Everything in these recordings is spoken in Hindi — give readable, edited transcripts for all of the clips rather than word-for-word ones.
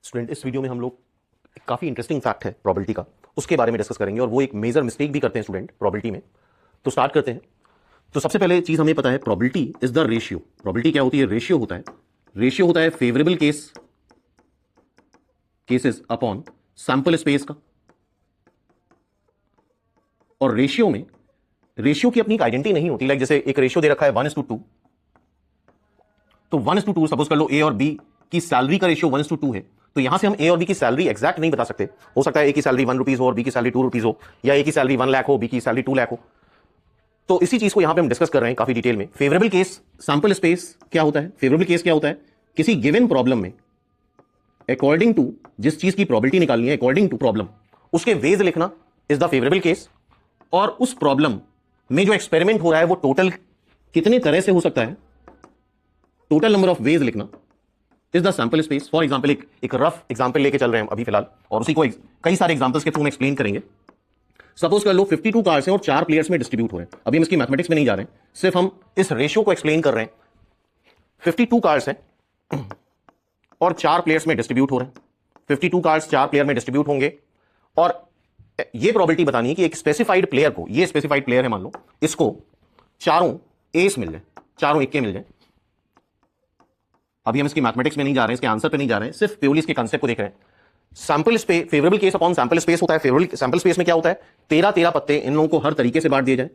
स्टूडेंट, इस वीडियो में हम लोग एक काफ़ी इंटरेस्टिंग फैक्ट है प्रोबेबिलिटी का, उसके बारे में डिस्कस करेंगे और वो एक मेजर मिस्टेक भी करते हैं स्टूडेंट प्रोबेबिलिटी में। तो स्टार्ट करते हैं। तो सबसे पहले चीज हमें पता है probability is the ratio. Probability क्या होती है? रेशियो होता है। रेशियो होता है favourable cases upon sample space का। और रेशियो की अपनी एक आइडेंटिटी नहीं होती। लाइक जैसे एक रेशियो दे रखा है 1:2, तो 1:2 सपोज कर लो ए और बी की सैलरी का रेशियो 1:2 है, तो यहां से हम ए और बी की सैलरी एग्जैक्ट नहीं बता सकते। हो सकता है ए की सैलरी 1 रुपीज हो और बी की सैलरी 2 रुपीज हो, या ए की सैलरी 1 लाख हो, बी की सैलरी 2 लाख हो। तो इसी चीज को यहां पे हम डिस्कस कर रहे हैं काफी डिटेल में। फेवरेबल केस सैंपल स्पेस क्या होता है? फेवरेबल केस क्या होता है? किसी गिवन प्रॉब्लम में अकॉर्डिंग टू जिस चीज की प्रोबेबिलिटी निकालनी है, अकॉर्डिंग टू प्रॉब्लम, उसके वेज लिखना इज द फेवरेबल केस। और उस प्रॉब्लम में जो एक्सपेरिमेंट हो रहा है वो टोटल कितने तरह से हो सकता है, टोटल नंबर ऑफ वेज लिखना is the sample space. For example एक रफ एग्जांपल लेके चल रहे हैं अभी फिलहाल, और उसी को कई सारे एग्जांपल्स के थ्रू एक्सप्लेन करेंगे। सपोज कर लो 52 कार्ड्स हैं और 4 प्लेयर्स में डिस्ट्रीब्यूट हो रहे हैं। अभी हम इसकी मैथमेटिक्स में नहीं जा रहे हैं, सिर्फ हम इस रेशियो को एक्सप्लेन कर रहे हैं। 52 कार्ड्स हैं और 4 प्लेयर्स में डिस्ट्रीब्यूट हो रहे हैं। 52 कार्ड्स 4 प्लेयर में डिस्ट्रीब्यूट होंगे और ये प्रोबेबिलिटी बतानी है कि एक स्पेसिफाइड प्लेयर को, ये स्पेसिफाइड प्लेयर है मान लो, इसको चारों एस मिल जाए, चारों इक्के मिल जाए। अभी हम इसकी मैथमेटिक्स में नहीं जा रहे हैं, इसके आंसर पे नहीं जा रहे हैं, सिर्फ प्योरली इसके कांसेप्ट को देख रहे हैं। Sample space, favourable case upon sample space होता है। फेवरेबल सैंपल स्पेस में क्या होता है? 13 पत्ते इन लोगों को हर तरीके से बांट दिए जाए।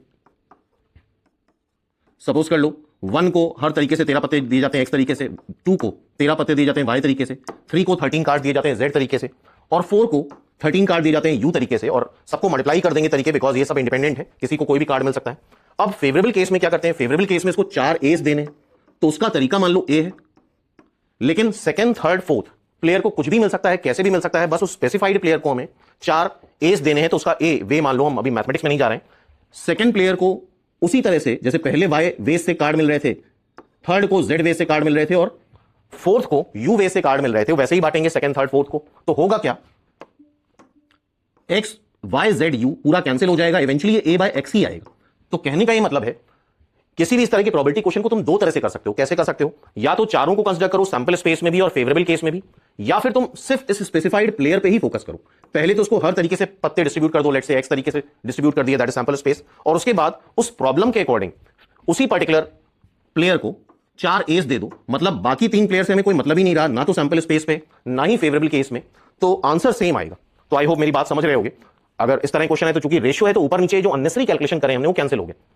सपोज कर लो 1 को हर तरीके से 13 पत्ते दिए जाते हैं एक्स तरीके से, 2 को 13 पत्ते दिए जाते हैं वाई तरीके से, 3 को 13 कार्ड दिए जाते हैं जेड तरीके से, और 4 को 13 कार्ड दिए जाते हैं यू तरीके से। और सबको मल्टीप्लाई कर देंगे तरीके, बिकॉज ये सब इंडिपेंडेंट है, किसी को कोई भी कार्ड मिल सकता है। अब फेवरेबल केस में क्या करते हैं? फेवरेबल केस में इसको 4 एस देने, तो उसका तरीका मान लो ए है, लेकिन सेकंड, थर्ड, फोर्थ प्लेयर को कुछ भी मिल सकता है, कैसे भी मिल सकता है। बस उस स्पेसिफाइड प्लेयर को हमें 4 एस देने हैं, तो उसका ए वे मान लो, हम अभी मैथमेटिक्स में नहीं जा रहे हैं। सेकंड प्लेयर को उसी तरह से जैसे पहले वाई वेस से कार्ड मिल रहे थे, थर्ड को जेड वेस से कार्ड मिल रहे थे, और फोर्थ को यू वेस से कार्ड मिल रहे थे, वैसे ही बांटेंगे सेकंड, थर्ड, फोर्थ को। तो होगा क्या? एक्स वाई जेड यू पूरा कैंसिल हो जाएगा, इवेंचुअली ए बाय एक्स ही आएगा। तो कहने का ये मतलब है किसी भी इस तरह की प्रोबेबिलिटी क्वेश्चन को तुम दो तरह से कर सकते हो। कैसे कर सकते हो? या तो चारों को कंसीडर करो सैंपल स्पेस में भी और फेवरेबल केस में भी, या फिर तुम सिर्फ इस स्पेसिफाइड प्लेयर पे ही फोकस करो। पहले तो उसको हर तरीके से पत्ते डिस्ट्रीब्यूट कर दो, लेट्स से एक्स तरीके से डिस्ट्रीब्यूट कर दिया, दैट इज सैंपल स्पेस। और उसके बाद उस प्रॉब्लम के अकॉर्डिंग उसी पर्टिकुलर प्लेयर को 4 एस दे दो। मतलब बाकी 3 प्लेयर से हमें कोई मतलब ही नहीं रहा, ना तो सैंपल स्पेस पे ना ही फेवरेबल केस में, तो आंसर सेम आएगा। तो आई होप मेरी बात समझ रहे होगे। अगर इस तरह क्वेश्चन है तो चूंकि रेशियो है तो ऊपर नीचे जो अननेसेसरी कैलकुलेशन करें हमने वो कैंसिल हो गए।